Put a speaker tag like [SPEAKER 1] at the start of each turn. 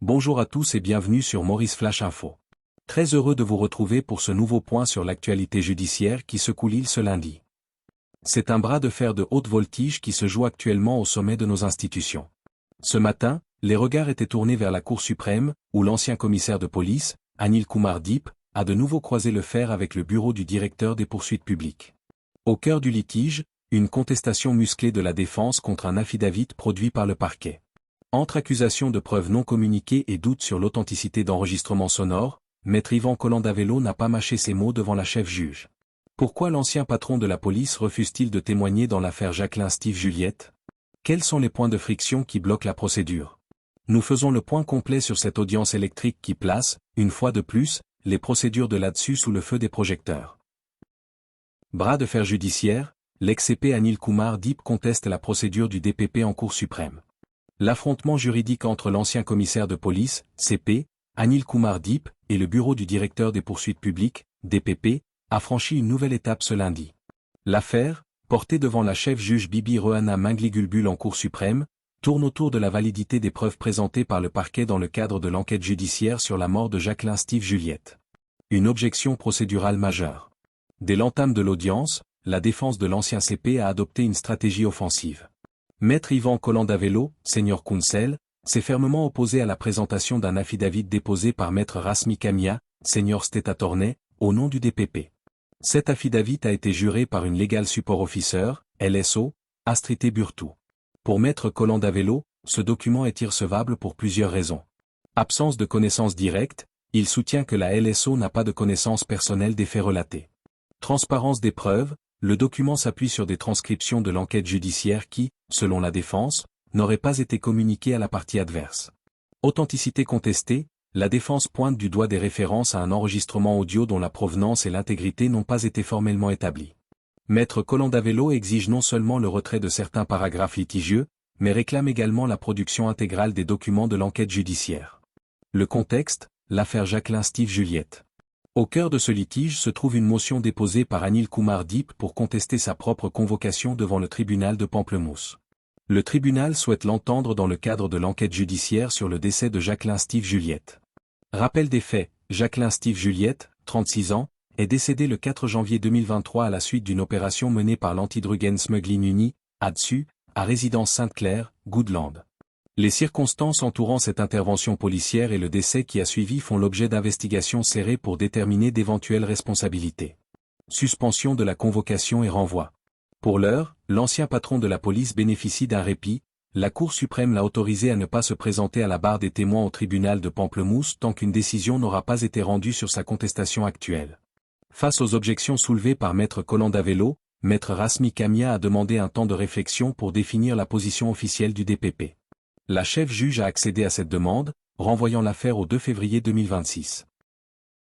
[SPEAKER 1] Bonjour à tous et bienvenue sur Maurice Flash Info. Très heureux de vous retrouver pour ce nouveau point sur l'actualité judiciaire qui secoue l'île ce lundi. C'est un bras de fer de haute voltige qui se joue actuellement au sommet de nos institutions. Ce matin, les regards étaient tournés vers la Cour suprême, où l'ancien commissaire de police, Anil Kumar Deep, a de nouveau croisé le fer avec le bureau du directeur des poursuites publiques. Au cœur du litige, une contestation musclée de la défense contre un affidavit produit par le parquet. Entre accusations de preuves non communiquées et doutes sur l'authenticité d'enregistrements sonores, Maître Yvan Collandavello n'a pas mâché ses mots devant la chef juge. Pourquoi l'ancien patron de la police refuse-t-il de témoigner dans l'affaire Jacqueline-Steve Juliette? Quels sont les points de friction qui bloquent la procédure? Nous faisons le point complet sur cette audience électrique qui place, une fois de plus, les procédures de là-dessus sous le feu des projecteurs. Bras de fer judiciaire, l'ex-CP Anil Kumar Deep conteste la procédure du DPP en Cour suprême. L'affrontement juridique entre l'ancien commissaire de police, CP, Anil Kumar Deep, et le bureau du directeur des poursuites publiques, DPP, a franchi une nouvelle étape ce lundi. L'affaire, portée devant la chef juge Bibi Rehana Mangli-Gulbul en Cour suprême, tourne autour de la validité des preuves présentées par le parquet dans le cadre de l'enquête judiciaire sur la mort de Jacqueline-Steve Juliette. Une objection procédurale majeure. Dès l'entame de l'audience, la défense de l'ancien CP a adopté une stratégie offensive. Maître Yvan Collandavello, senior counsel, s'est fermement opposé à la présentation d'un affidavit déposé par Maître Rasmi Kamia, senior state attorney, au nom du DPP. Cet affidavit a été juré par une legal support officer, LSO, Astrité Burtou. Pour Maître Collandavello, ce document est irrecevable pour plusieurs raisons. Absence de connaissance directe, il soutient que la LSO n'a pas de connaissance personnelle des faits relatés. Transparence des preuves, le document s'appuie sur des transcriptions de l'enquête judiciaire qui, selon la défense, n'auraient pas été communiquées à la partie adverse. Authenticité contestée, la défense pointe du doigt des références à un enregistrement audio dont la provenance et l'intégrité n'ont pas été formellement établies. Maître Collandavello exige non seulement le retrait de certains paragraphes litigieux, mais réclame également la production intégrale des documents de l'enquête judiciaire. Le contexte, l'affaire Jacqueline-Steve Juliette. Au cœur de ce litige se trouve une motion déposée par Anil Kumar Deep pour contester sa propre convocation devant le tribunal de Pamplemousse. Le tribunal souhaite l'entendre dans le cadre de l'enquête judiciaire sur le décès de Jacqueline-Steve Juliette. Rappel des faits, Jacqueline-Steve Juliette, 36 ans, est décédée le 4 janvier 2023 à la suite d'une opération menée par l'Anti-Drug and Smuggling Unit, ADSU, à résidence Sainte-Claire, Goodland. Les circonstances entourant cette intervention policière et le décès qui a suivi font l'objet d'investigations serrées pour déterminer d'éventuelles responsabilités. Suspension de la convocation et renvoi. Pour l'heure, l'ancien patron de la police bénéficie d'un répit, la Cour suprême l'a autorisé à ne pas se présenter à la barre des témoins au tribunal de Pamplemousse tant qu'une décision n'aura pas été rendue sur sa contestation actuelle. Face aux objections soulevées par Maître Collandavello, Maître Rasmi Kamia a demandé un temps de réflexion pour définir la position officielle du DPP. La chef juge a accédé à cette demande, renvoyant l'affaire au 2 février 2026.